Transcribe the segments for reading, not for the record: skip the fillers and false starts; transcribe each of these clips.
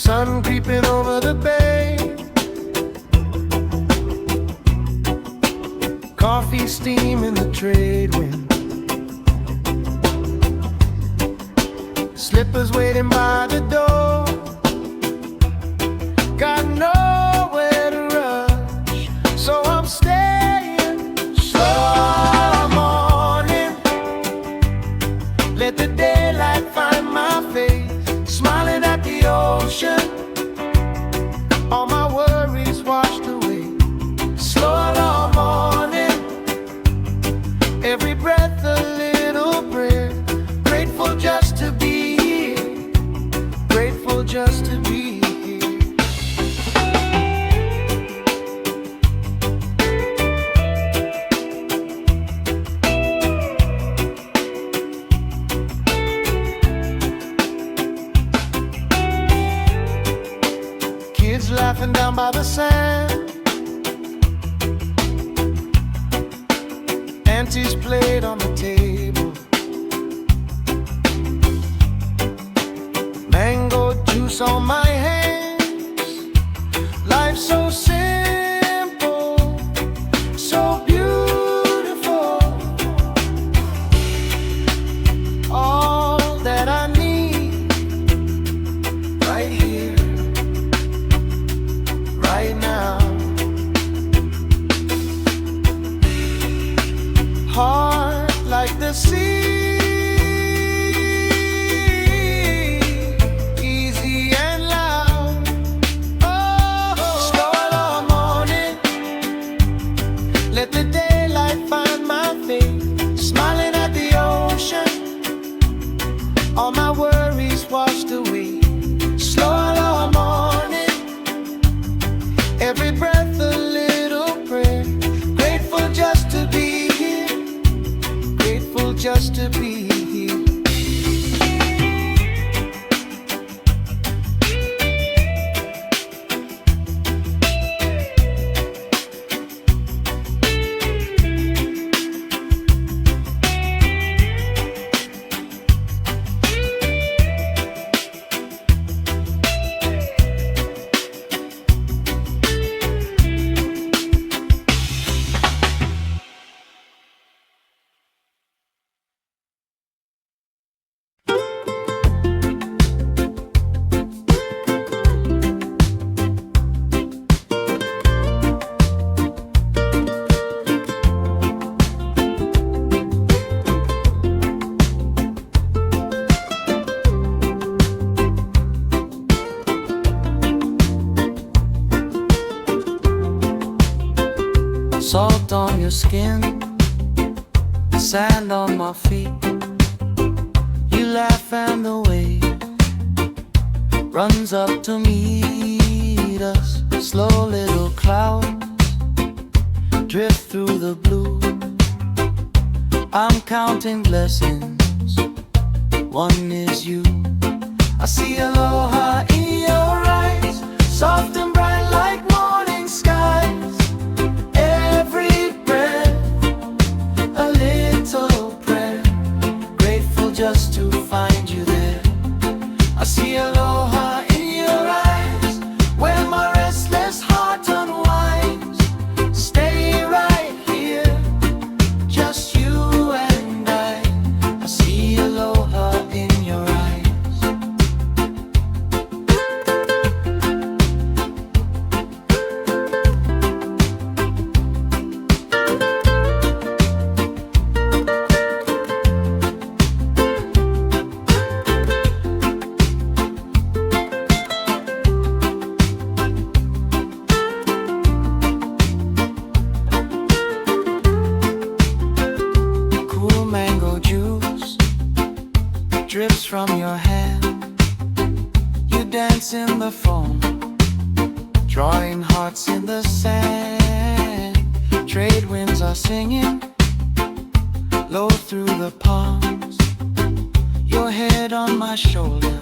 sun creeping over the bay, coffee steam in the trade wind, slippers waiting by the door. Got nowhere to rush, so I'm staying slow morning. Let the daylight find my face, smiling at the ocean. All my worries washed away. Slow morning, every breath a little prayer. Grateful just to be here, grateful just to be here. Kids laughing down by the sand, aunties played on the table, mango juice on my hands. Life so simple, so beautiful. All that I need, right here, right now. Heart like the sea, easy and loud. Oh, slow morning, let the daylight find my face, smiling at the ocean. All my worries washed away. Slow morning, every breath a little prayer. Grateful just to be here, grateful just to be here. Salt on your skin, sand on my feet. You laugh and the wave runs up to meet us. Slow little clouds drift through the blue. I'm counting blessings, one is you. I see aloha in your eyes, soft and bright like morning skies. Every breath, a little prayer. Grateful just to find you there. I see aloha in your eyes, where my restless heart unwinds. Stay right here, just you and I. I see aloha in your eyes. Drips from your hand, you dance in the foam, drawing hearts in the sand. Trade winds are singing low through the palms, your head on my shoulder,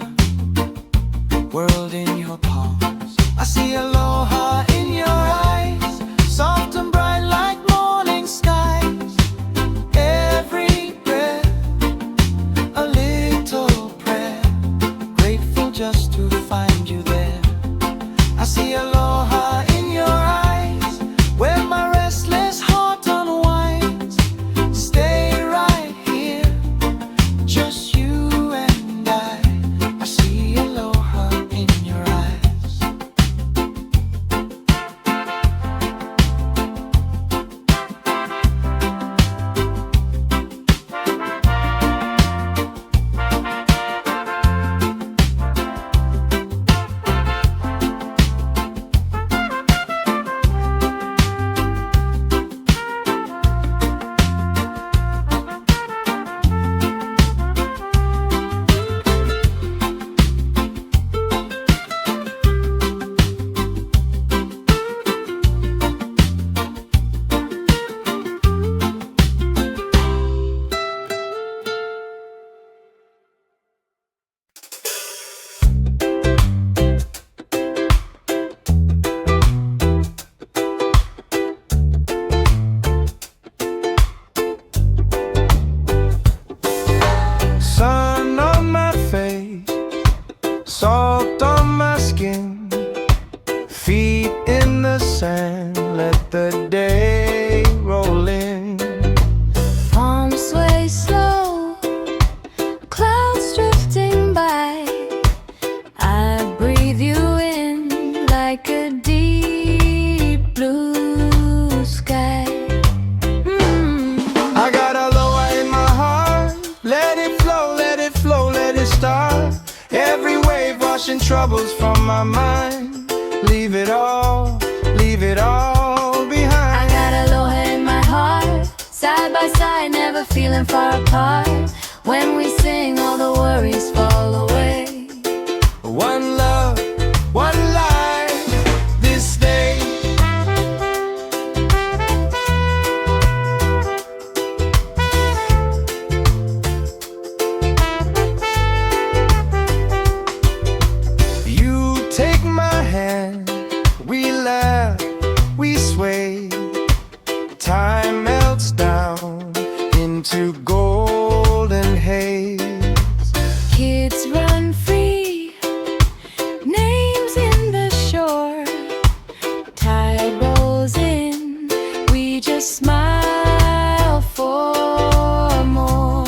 world in your palms. I see aloha in your eyes, soft and bright like morning skies. Every breath, a little prayer. Grateful just to find you there. I see aloha in your eyes, where my restless heart unwinds. Stay right here, just you and I see aloha in your eyes. Sun on my face, salt on my skin, feet in the sand, let the day roll in. Palms sway slow, clouds drifting by. I breathe you in like a deep blue sky. I got aloha in my heart, let it flow, let it flow, let it start. Every wave washing troubles from my mind. Leave it all behind. I got aloha in my heart, side by side, never feeling far apart. When we sing, all the worries fall away. One love, one life, this day. You take my hand, we laugh, we sway. Time melts down into golden haze. Kids run free, names in the shore. Tide rolls in, we just smile for more.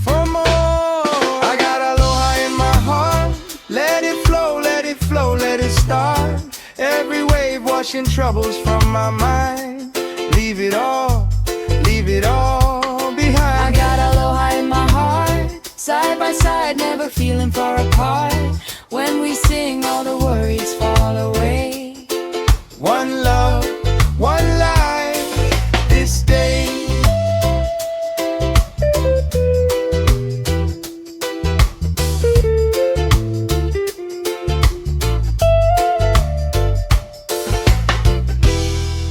For more, I got aloha in my heart. Let it flow, let it flow, let it start. Every wave washing troubles from my mind. Leave it all behind. I got aloha in my heart, side by side, never feeling far apart. When we sing, all the worries fall away. One love, one life, this day.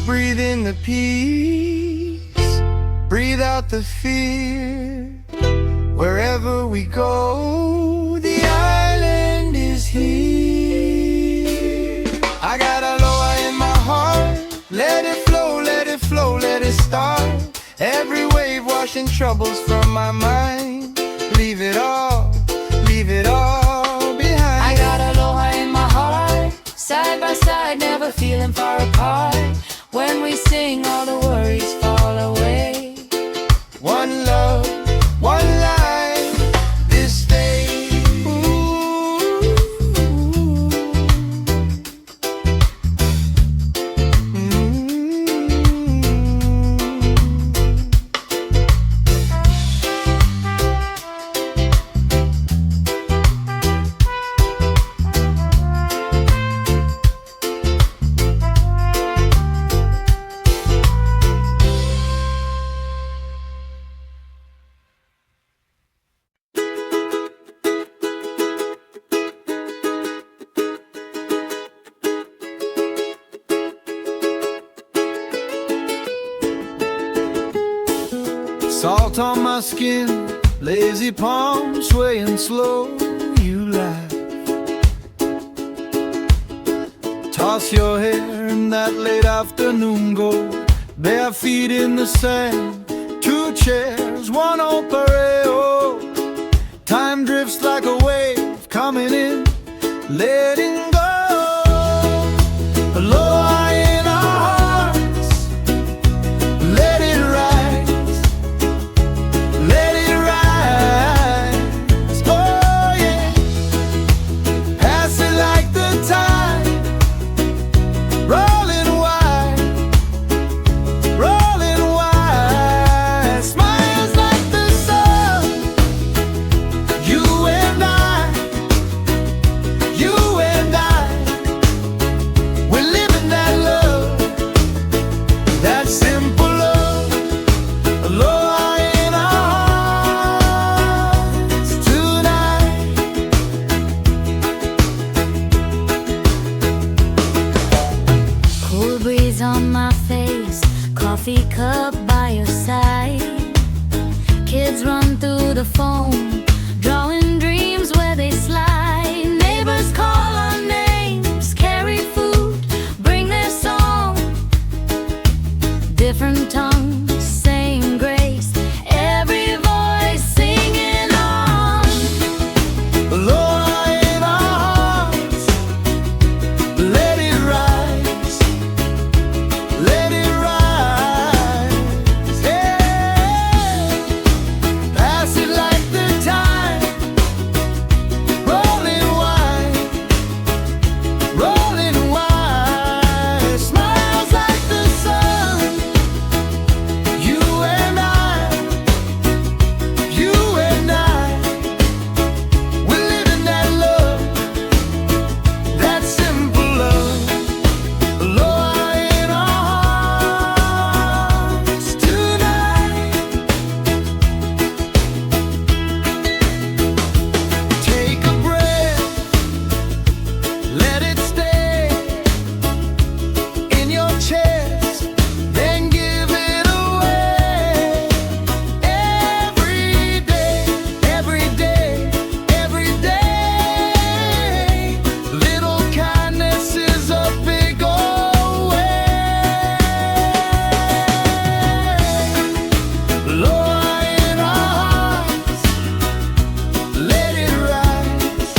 Breathe in the peace, breathe out the fear. Wherever we go, the island is here. I got aloha in my heart, let it flow, let it flow, let it start. Every wave washing troubles from my mind. Leave it all behind. I got aloha in my heart, side by side, never feeling far apart. When we sing, all the worries fall away. One love, one life, this day. Salt on my skin, lazy palms swaying slow. You laugh, toss your hair in that late afternoon gold. Bare feet in the sand, two chairs, one old pareo. Time drifts like a wave coming in, letting go. on my face, coffee cup by your side. Kids run through the foam, drawing dreams where they slide. Neighbors call our names, carry food, bring their song. Different tongues, same grace, every voice singing on. Aloha in our hearts, let it rise, let it rise, yeah. Pass it like the tide, rolling wide, rolling wide. Smiles like the sun, you and I, you and I. We're living that love, that simple love. Aloha in our hearts tonight. Take a breath, let it stay in your chest, then give it away. Every day, every day, every day. Little kindness is a big old way. Aloha in our hearts, let it rise,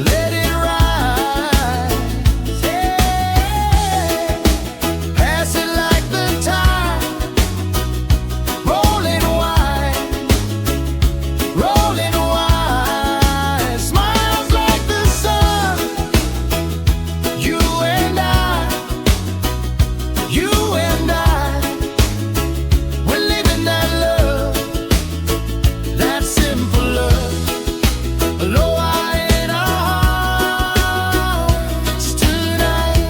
let it rise, yeah. Pass it like the tide, rolling wide, rolling wide. Smiles like the sun, you and I, you and I. We're living that love, that simple love. Aloha in our hearts tonight.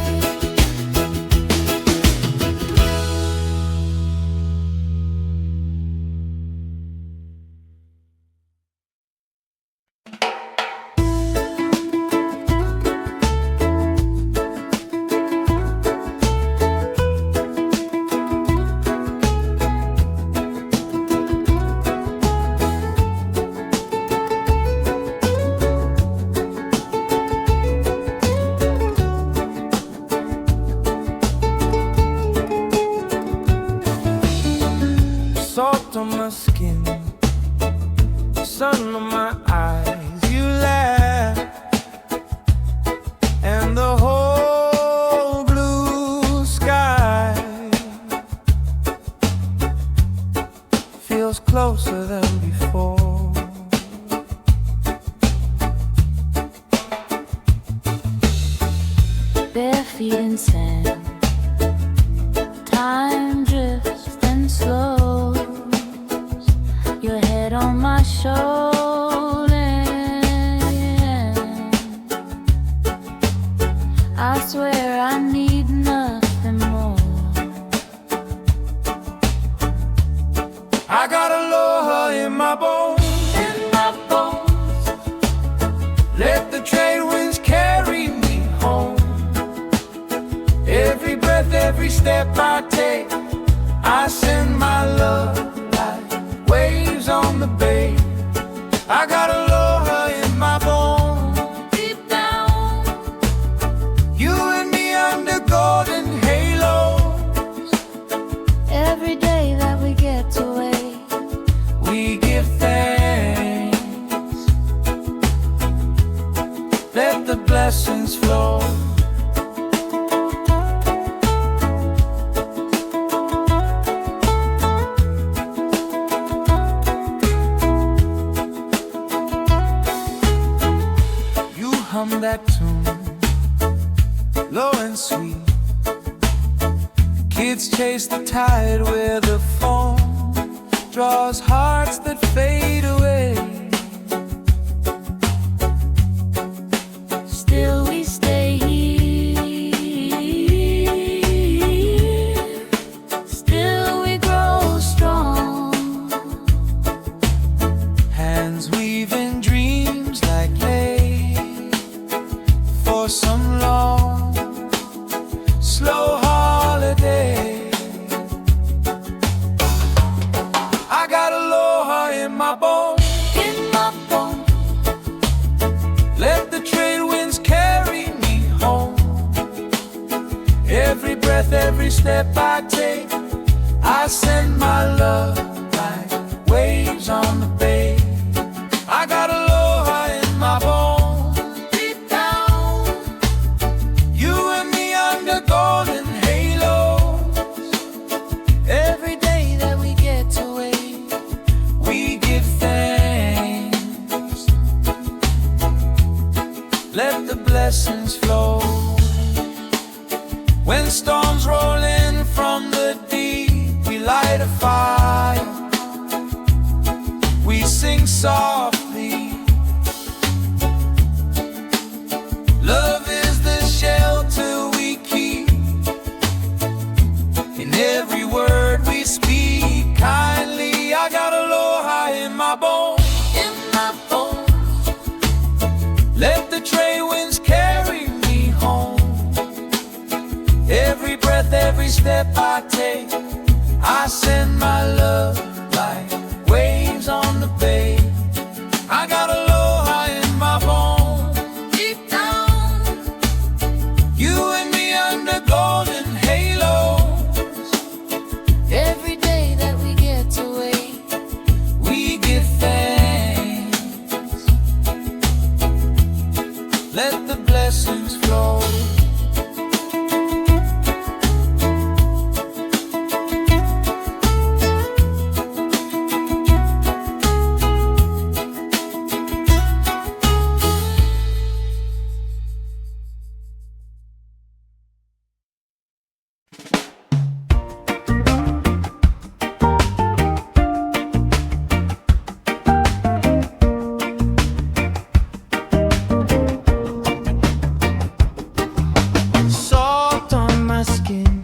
Salt on my skin, sun on my eyes, you laugh, and the whole blue sky feels closer than before. Bare feet in sand, time drifts and slows. Your head on my shoulder, I swear I need nothing more. I got aloha in my bones, In my bones, let the trade winds carry me home. Every breath, every step I take, I send my love like waves on the bay. I got aloha in my bones, deep down, you and me under golden halos. every day that we get to wait, We give thanks, let the blessings flow. You hum that tune, low and sweet. Kids chase the tide where the foam draws hearts that fade away. still we stay here, still we grow strong. Hands weaving dreams like clay for some long, slow heart. step I take, I send my love like waves on the bay. I got aloha in my bones, deep down. You and me under golden halos. Every day that we get to wait, we give thanks. Let the blessings flow. When storms roll in from the deep, we light a fire. We sing softly. Love is the shelter we keep. In every word we speak kindly. I got aloha in my bones, in my bones. Let the trade winds carry me home. Every breath, every step I take, I send my love like waves on the bay. I got aloha in my bones, deep down. You and me under golden halos. Every day that we get to wait, we give thanks. Let the blessings flow. Salt on my skin,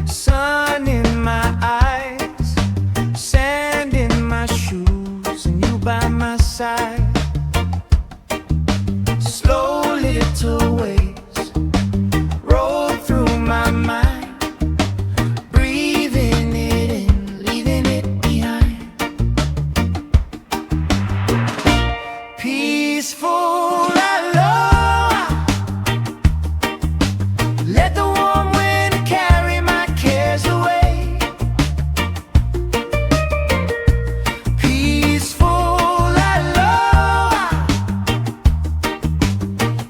sun in my eyes, sand in my shoes, and you by my side. Slow little waves roll through my mind, breathing it in, leaving it behind. Peaceful Aloha. Let the warm wind carry my cares away. Peaceful Aloha.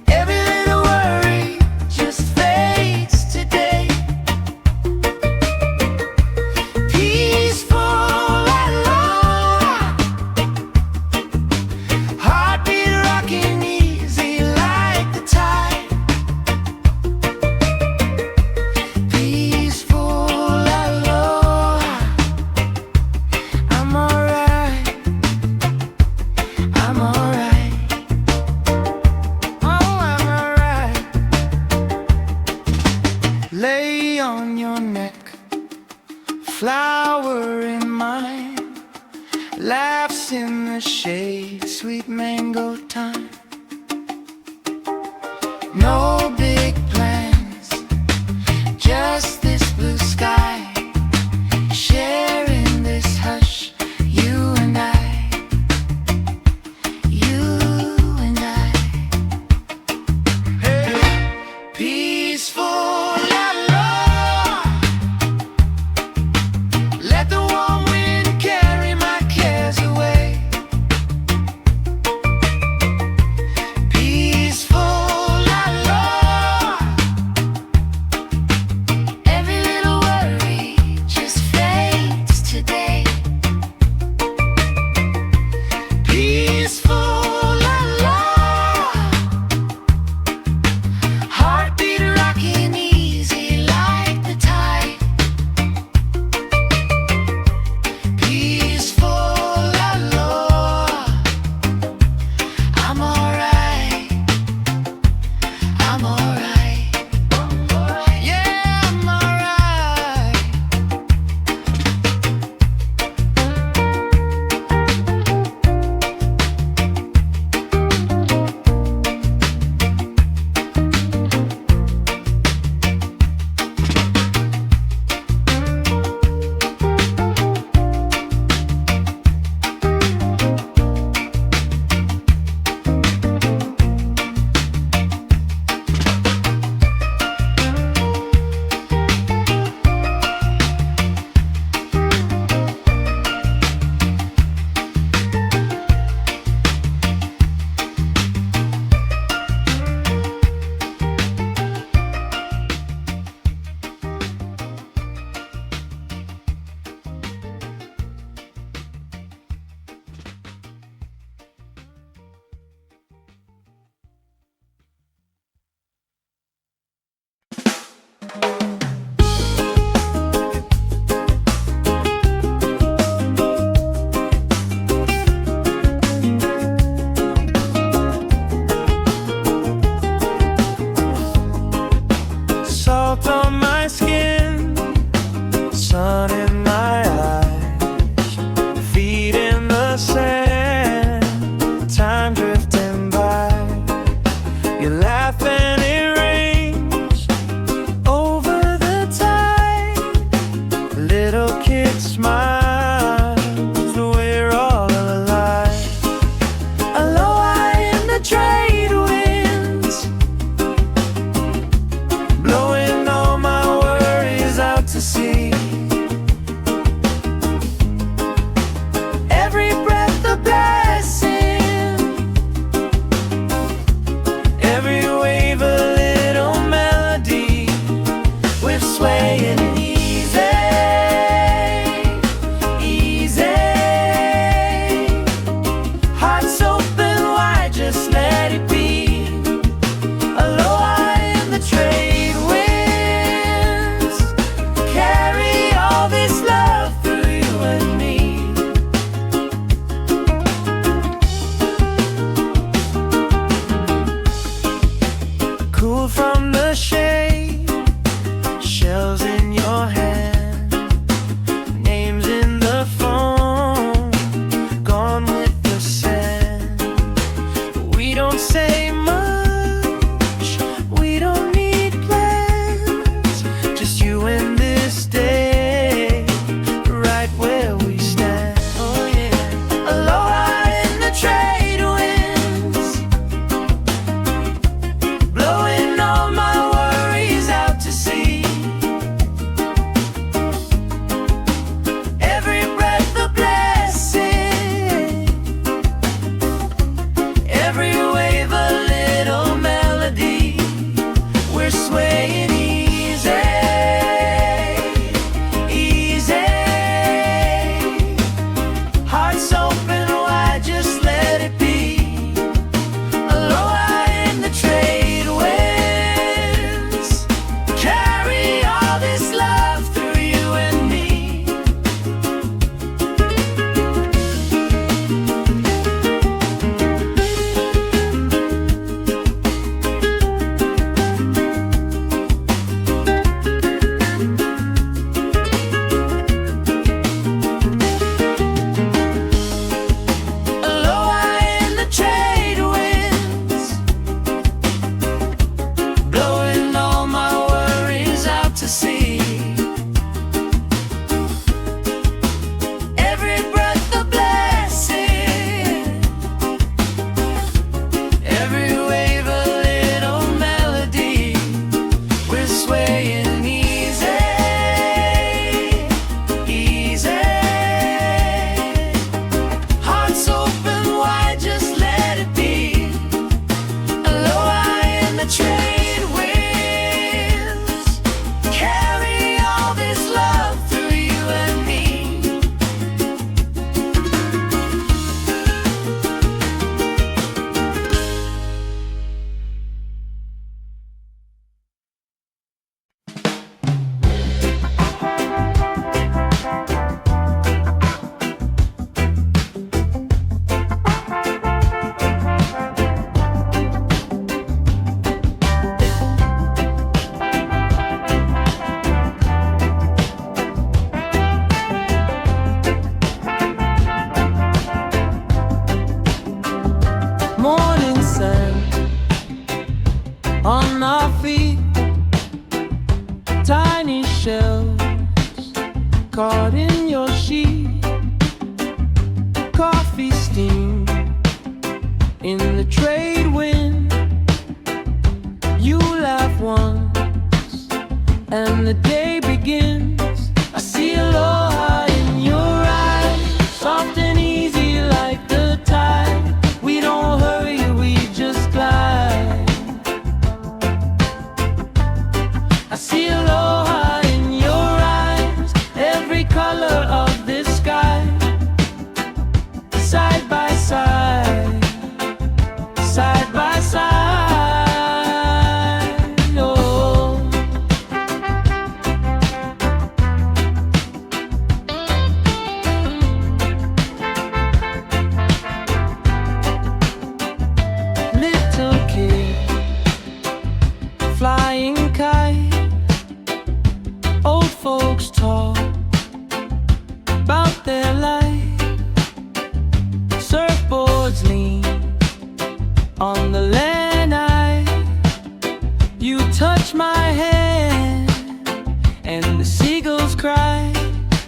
Every little worry just fades today. Peaceful Aloha. Heartbeat rocking easy like the tide. Peaceful Aloha. I'm alright. I'm alright. Oh, I'm alright. Lay on your neck, flower in mine, laughs in the shade, sweet mango time. No big plans, just this blue sky, sharing this hush, you and I, you and I. Hey, peaceful Aloha. Let the warm wind carry my cares away. Peaceful Aloha. laugh and it rains over the tide. Little kids smile, we're all alive. Aloha in the trade winds, blowing all my worries out to sea. Every breath a blessing, every wave a little melody. We're swaying easy, easy. Hearts open wide, just let it be. Aloha in the trade winds, carry all this love through you and me. Cool from the shade, shells in your hand, names in the phone, gone with the sand. We don't say much, we don't need plans, just you and this day, right where we stand. Oh yeah. Aloha in the trade winds, blowing all my worries out to sea. Every breath a blessing, every wave a little melody. We're swaying easy, easy. Hearts open wide, just let it be. Aloha in the trade winds, carry all this love through you and me. Aloha in the trade winds, blowing all my worries out to sea. Every breath a blessing, every wave a little melody. We're swaying easy, easy. Hearts open wide, just let it be. Aloha in the trade winds, carry all this love through you and me. Morning sun on our feet, tiny shells caught in your sheet, coffee steam in the trade wind. You laugh once and the day begins. I see aloha in your eyes, soft and easy like the tide. We don't hurry, we just glide. I see aloha in your eyes, every color of this sky, side by side, side by side. Oh. Little kid, flying kite, old folks talk about their life. Surfboards lean on the land. I touch my hand and the seagulls cry.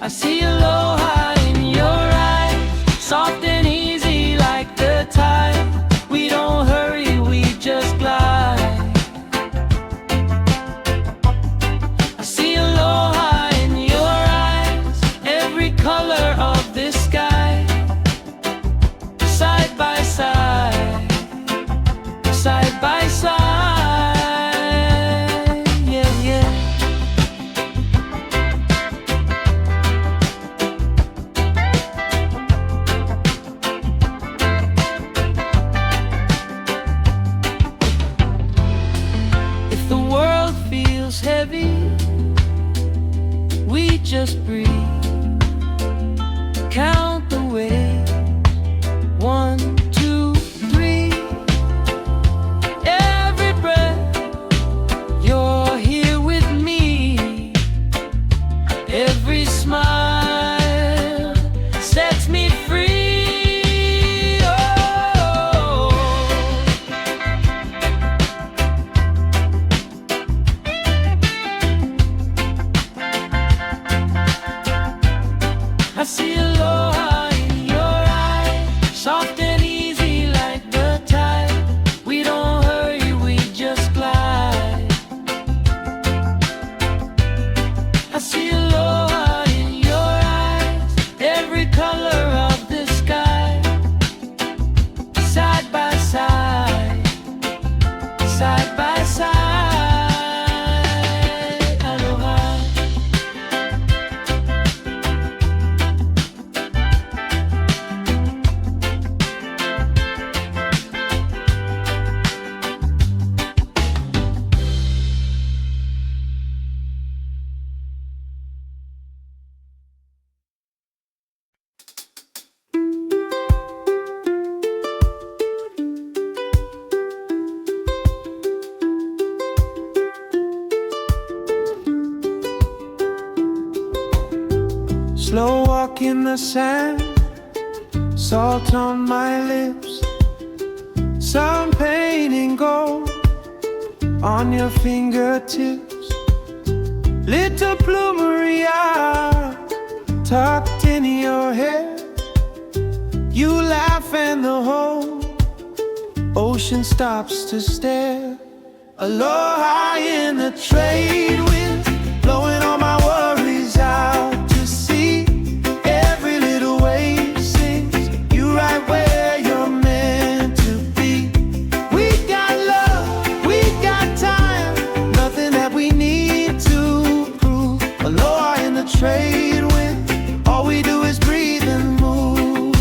I see aloha in your eyes, soft and easy like the tide. We don't hurry, we just glide. I see aloha in your eyes, every color of this sky. Side by side, side by side, yeah, yeah. If the world feels heavy, we just breathe. Count the way. 1, 2, 3. Every breath, you're here with me. Every smile sets me free. Oh, I see aloha in your eyes, soft and easy like the tide. We don't hurry, we just glide. I see aloha in your eyes, every color of the sky. Side by side, side by side, aloha. Slow walk in the sand, salt on my lips, some paint in gold on your fingertips. Little plumeria tucked in your hair. You laugh and the whole ocean stops to stare. Aloha in the trade wind, blowing all my worries out to sea. Every little wave sings you right where you're meant to be. We got love, we got time, nothing that we need to prove. Aloha in the trade wind, all we do is breathe and move.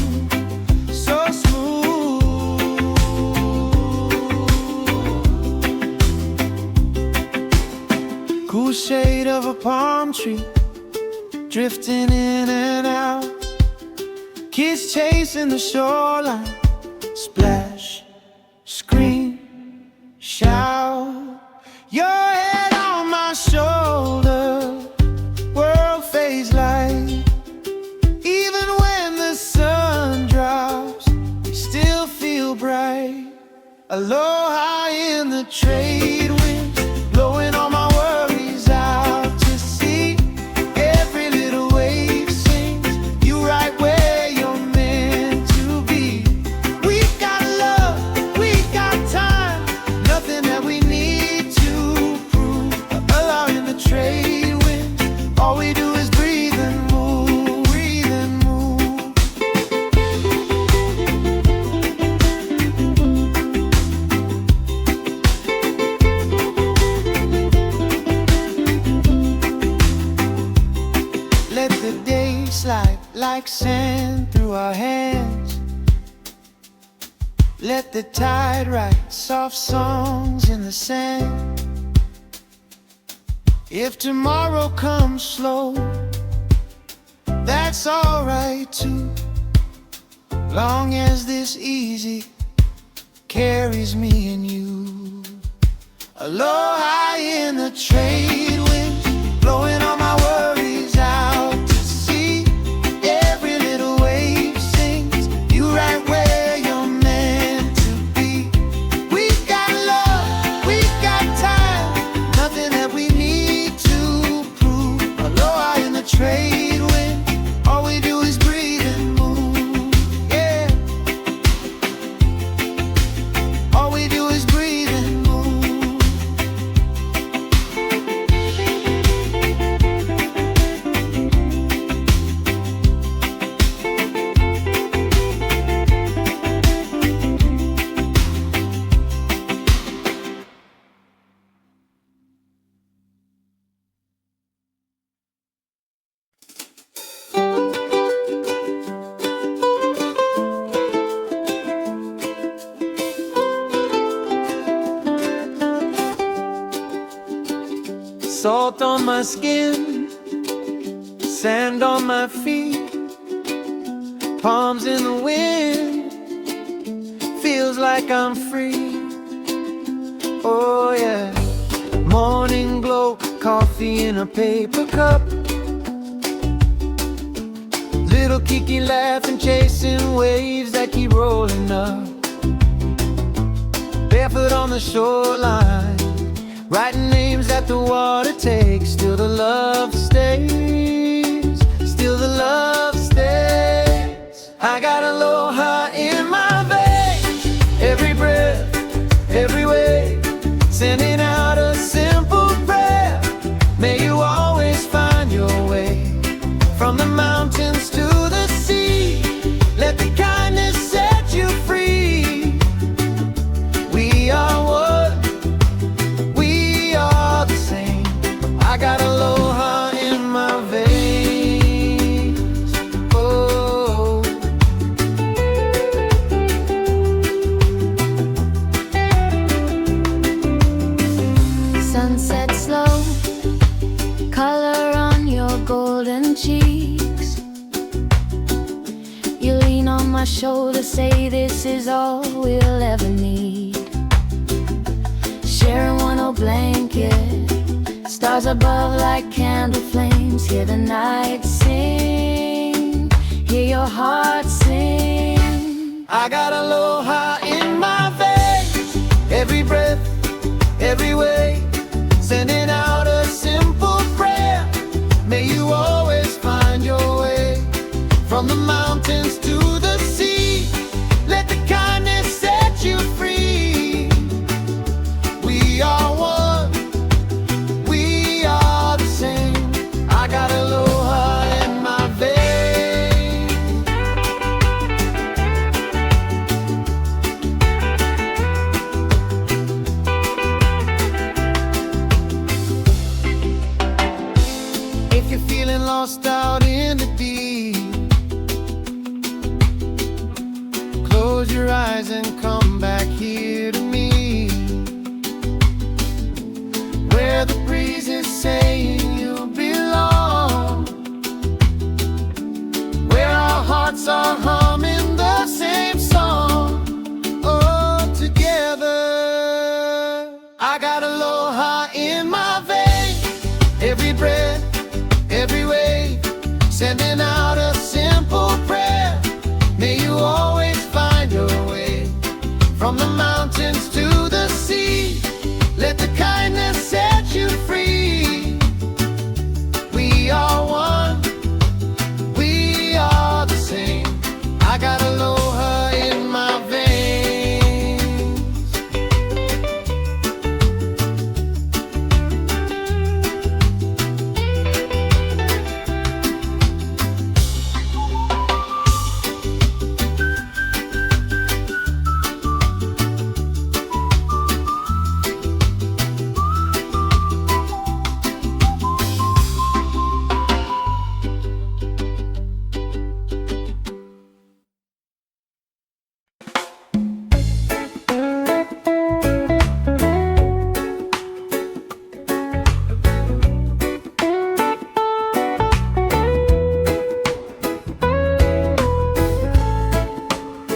So smooth. Cool shade of a palm tree, drifting in and out. Kids chasing the shoreline, splash, scream, shout. Your head on my shoulder, world fades light. Even when the sun drops, we still feel bright. Aloha in the trade wind, blowing all my worries out to sea. Every little wave sings you right where you're meant to be. We got love, we got time, nothing that we need to prove. Aloha in the trade wind, all we do is breathe and move, breathe and move. Let the day slide like sand through our hands. Let the tide write soft songs in the sand. If tomorrow comes slow, that's alright too, long as this easy carries me and you. Aloha in the trade wind, blowing all my worries out to sea. Every little wave sings you right where you're meant to be. We got love, we got time, nothing Salt on my skin, sand on my feet, palms in the wind, feels like I'm free. Oh yeah. Morning glow, coffee in a paper cup, little Kiki laughing, chasing waves that keep rolling up. Barefoot on the shoreline, writing names that the water takes. Still the love stays, still the love stays. I got aloha in my veins, every breath, every wave, sending out a simple prayer. May you always find your way, from the mountains to the sea. Let the kindness set you free. We are one, we are the same. I got aloha in my veins. Oh. Sunset slow, color on your golden cheeks. You lean on my shoulder, say this is all we'll ever need. Sharing one old blanket, stars above like candle flames. Hear the night sing, hear your heart sing. I got aloha in my veins, every breath, every way, sending out a simple prayer. May you always find your way, from the mountains to the sea. Let the kindness set you free. We are one, we are the same. I got aloha in my veins. If you're feeling lost out in the deep, close your eyes and come back here to me, where the breeze is saying you belong, where our hearts are humming the same song. Oh, together. I got aloha in my veins, every breath, every wave, sending out a simple prayer. May you always find your way, from the mountains to the sea. Let the kindness set you free. We are one, we are the same. I got aloha in my veins.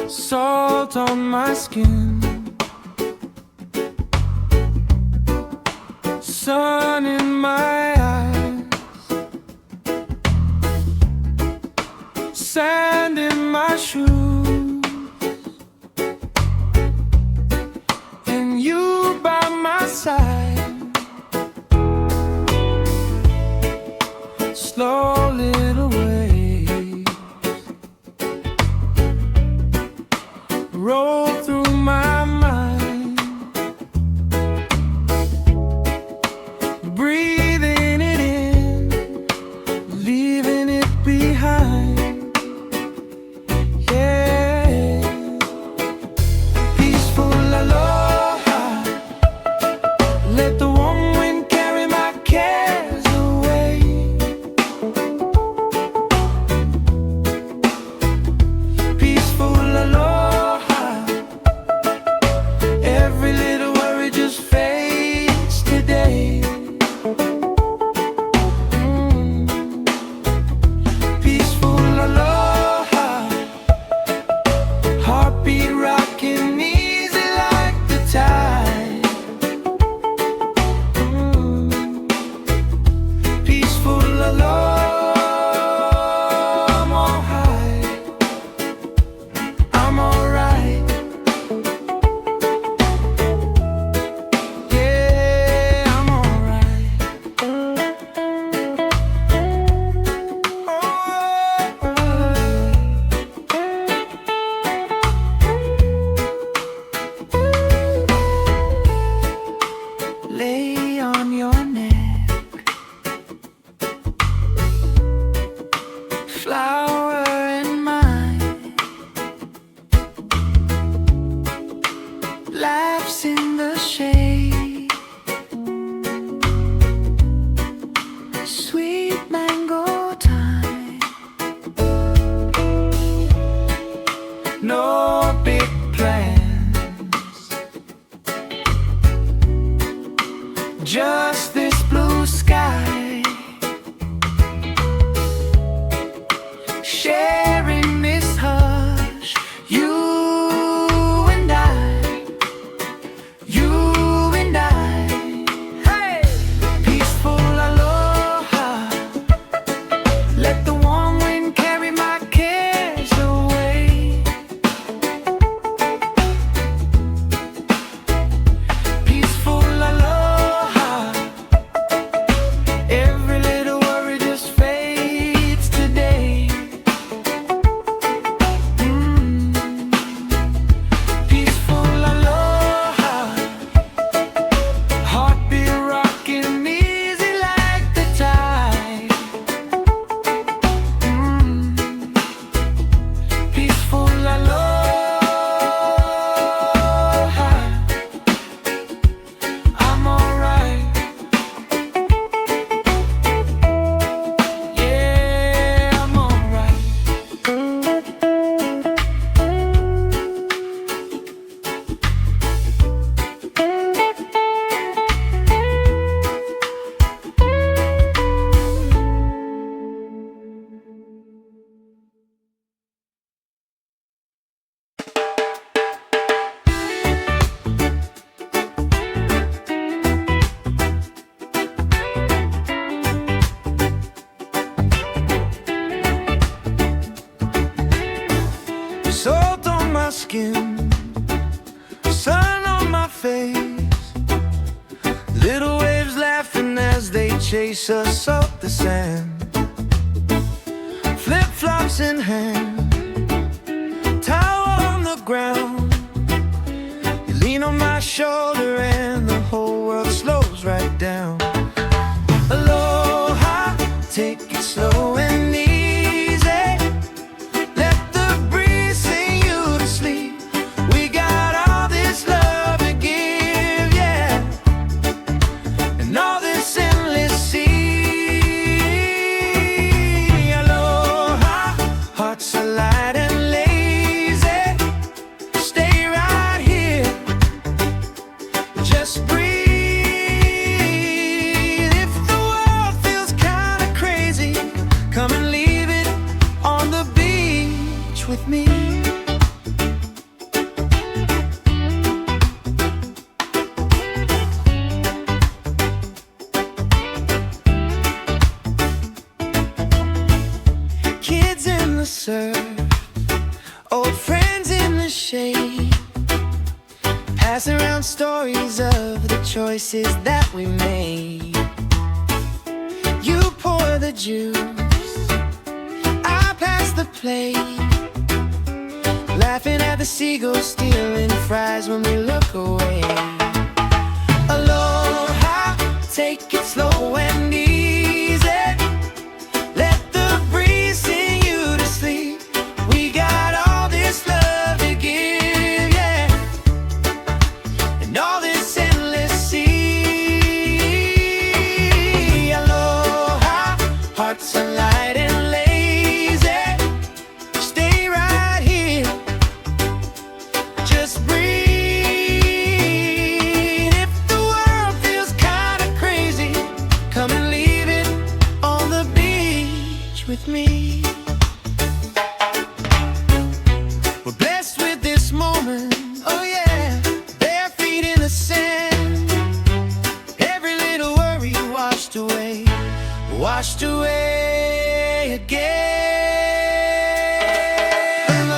Salt on my skin, sun in my eyes, sand in my shoes, and you by my side. Slow little waves roll through my mind, breathing it in, leaving it behind. Yeah. Peaceful aloha, let on your neck, flower in mine, laughs in the shade, sweet mango time. No big plans, just this blue sky, sharing this hush, you and I, you and I. Hey! Peaceful aloha, let the warm wind carry my cares away. Peaceful aloha, every little worry just fades today. Peaceful aloha, heartbeat rocking easy like the tide. Peaceful aloha, I'm alright. Yeah, I'm alright. Salt on my skin, sun on my face, little waves laughing as they chase us up the sand. Flip-flops in hand, towel on the ground, you lean on my shoulder and the whole world slows right down. Aloha, take it slow and easy. Let the breeze sing you to sleep. We got all this love to give, yeah, and all this endless sea. Aloha, hearts are light and lazy. Stay right here, just breathe. If the world feels kinda crazy, come and leave it on the beach with me. Kids in the surf, old friends in the shade, passing around stories of the choices that we made. You pour the juice, I pass the plate, laughing at the seagulls stealing fries when we look away. Aloha, take it slow and easy. Let the breeze sing you to sleep. We got all this love to give, yeah, and all this endless sea. Aloha, hearts are light and lazy. Stay right here, just breathe. If the world feels kinda crazy, come and leave it on the beach with me. We're blessed with this moment, oh yeah, bare feet in the sand. Every little worry washed away again.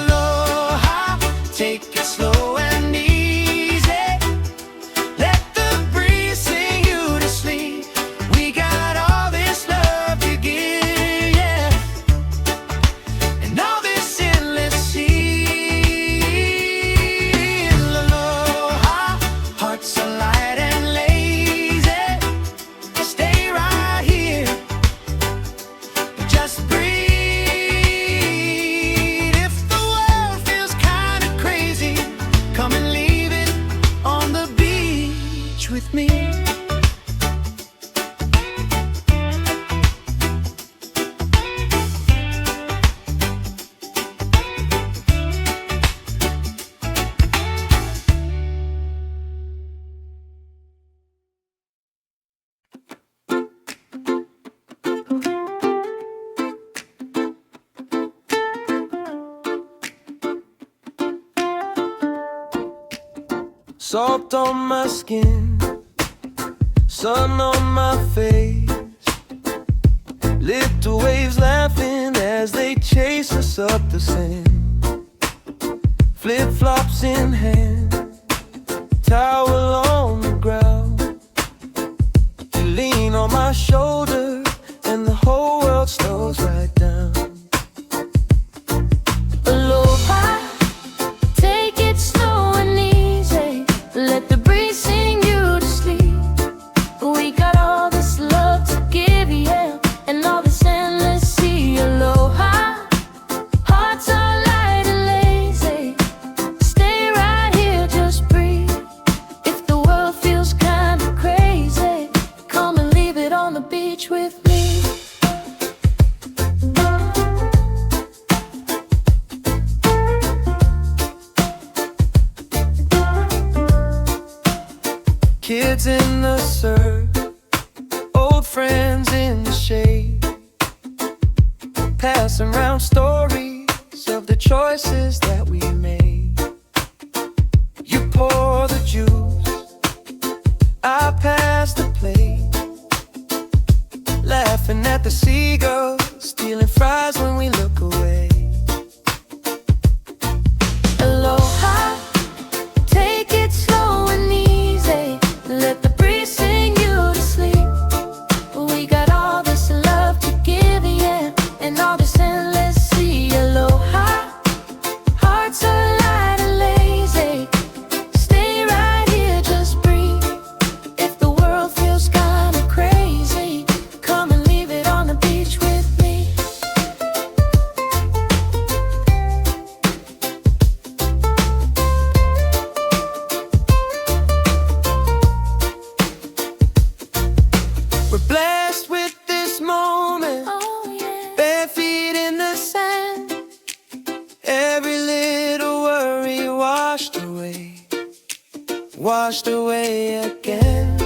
Aloha, take it slow and easy. Let the breeze sing you to sleep. We got all this love to give, yeah, and all this endless sea. Aloha, hearts are light and lazy. Salt on my skin, sun on my face, little waves laughing as they chase us up the sand. Flip-flops in hand, towel on the ground. You lean on my shoulder and the whole world slows right down. Aloha, take it slow and easy. Let the breeze sing you to sleep. We got all this love to give, yeah, and all this endless sea. Aloha, hearts are light and lazy. Stay right here, just breathe. If the world feels kinda crazy, come and leave it on the beach with me. Kids in the surf, old friends in the shade, passing round stories of the choices that we made. You pour the juice, I pass the plate, laughing at the seagulls, stealing fries when we look away. Aloha, take it slow and easy. Let the breeze sing you to sleep. We got all this love to give, yeah, and all this endless sea. Aloha, hearts are light and lazy. Stay right here, just breathe. If the world feels kinda crazy, come and leave it on the beach with me. We're blessed with this moment, Oh yeah. bare feet in the sand. Every little worry washed away again.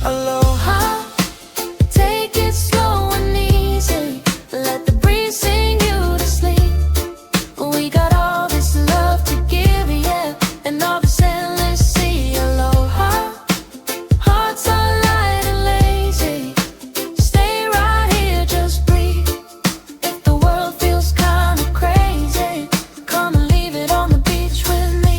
Aloha, Take it slow and easy. Let the breeze sing you to sleep. We got all this love to give, yeah, and all this endless sea. Aloha, hearts are light and lazy. Stay right here, just breathe. If the world feels kinda crazy, come and leave it on the beach with me.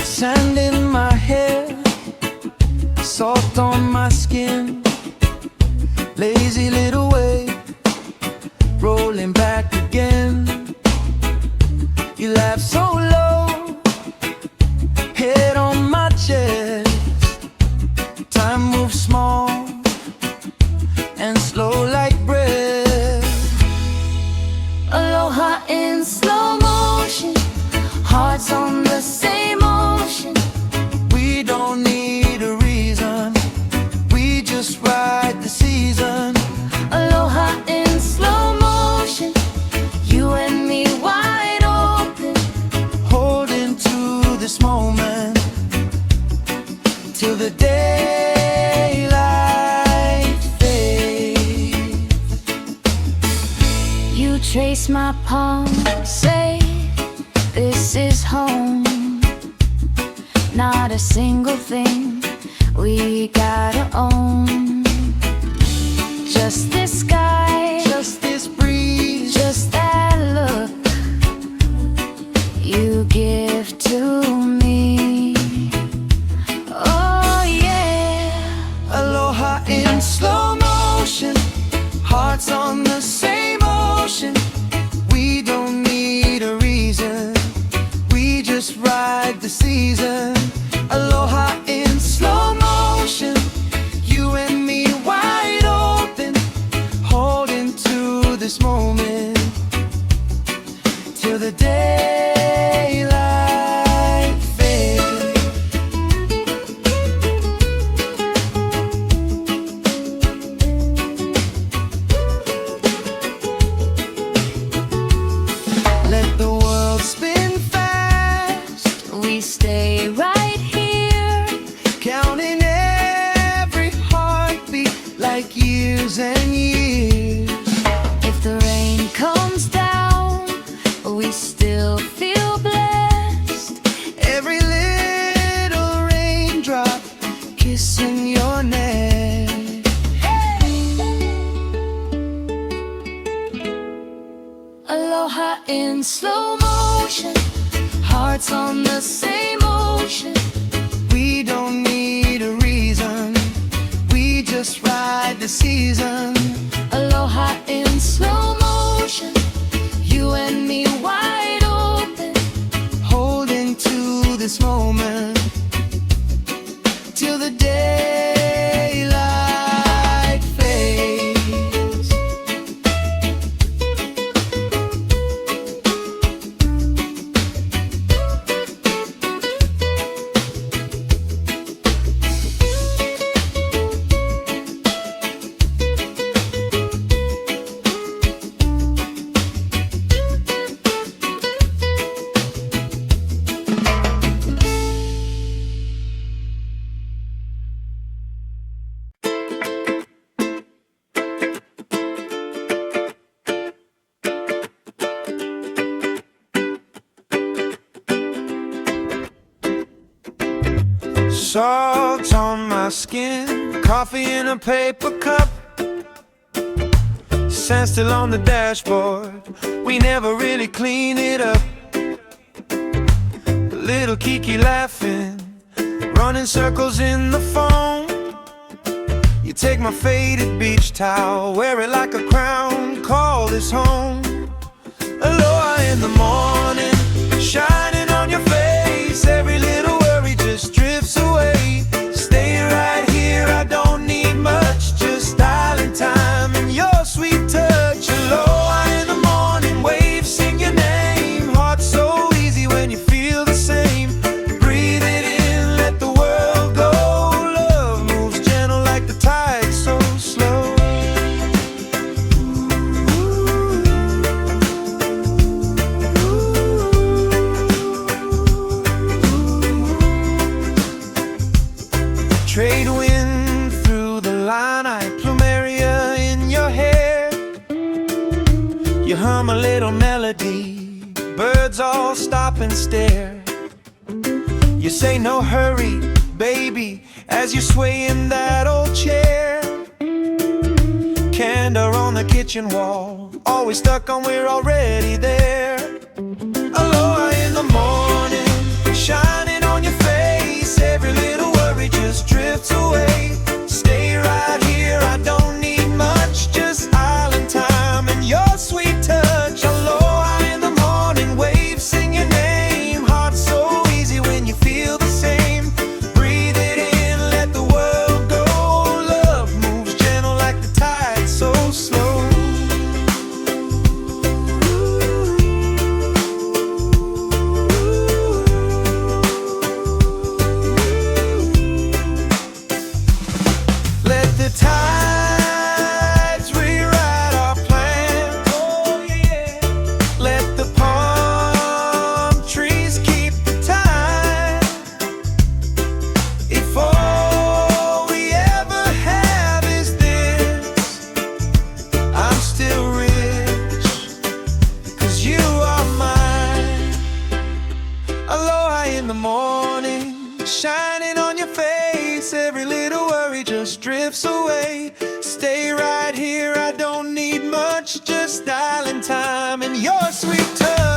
sand in my hair, salt on my skin, lazy little wave rolling back again. You laugh so low, head on my chest. Time moves small and slow like breath. Aloha in slow motion, hearts on the same ocean. We don't need a reason, we just ride the season. Aloha in slow motion, you and me wide open. Holding to this moment till the daylight fades. You trace my palm, say this is home. Not a single thing we gotta own. Just this sky, Just this breeze, just that look you give to me. Oh yeah. aloha in slow motion, hearts on the same ocean. We don't need a reason, we just ride the season. Aloha in slow motion, you and me wide open, the daylight fades. Let the world spin fast, We stay right here, counting every heartbeat like years and years. if the rain comes down, we still feel blessed. Every little raindrop kissing your neck. Aloha in slow motion, hearts on the same ocean. We don't need a reason, we just ride the season. Aloha in slow motion, you and me wide open, Holding to this moment till the daylight fades. Salt on my skin, coffee in a paper cup, sand still on the dashboard, we never really clean it up. Little Kiki laughing, running circles in the phone. You take my faded beach towel, wear it like a crown, call this home. Aloha in the morning, shining on your face, every little worry just drifts away. Stay right here, I don't need much, just island time and your sweet touch. Aloha in the morning, waves sing your name, heart so easy when you feel the same. Breathe it in, let the world go, love moves gentle like the tide, so slow. Trade wind through the line, I plumeria in your hair. You hum a little melody, birds all stop and stare. You say no hurry, baby, as you sway in that old chair. Candor on the kitchen wall, always stuck on we're already there. Aloha in the morning, shining on your face, every little worry just drifts away. Stay right here, I don't need much, just island time and your sweet touch. Aloha in the morning, waves sing your name, heart so easy when you feel the same. Breathe it in, let the world go, love moves gentle like the tide, so slow. Let the tides rewrite our plans. Oh yeah. Let the palm trees keep the time. If all we ever have is this, I'm still rich, 'cause you are mine. Aloha in the morning, shining on your face, every little worry just drifts away. Stay right here, I don't need much, just island time and your sweet touch.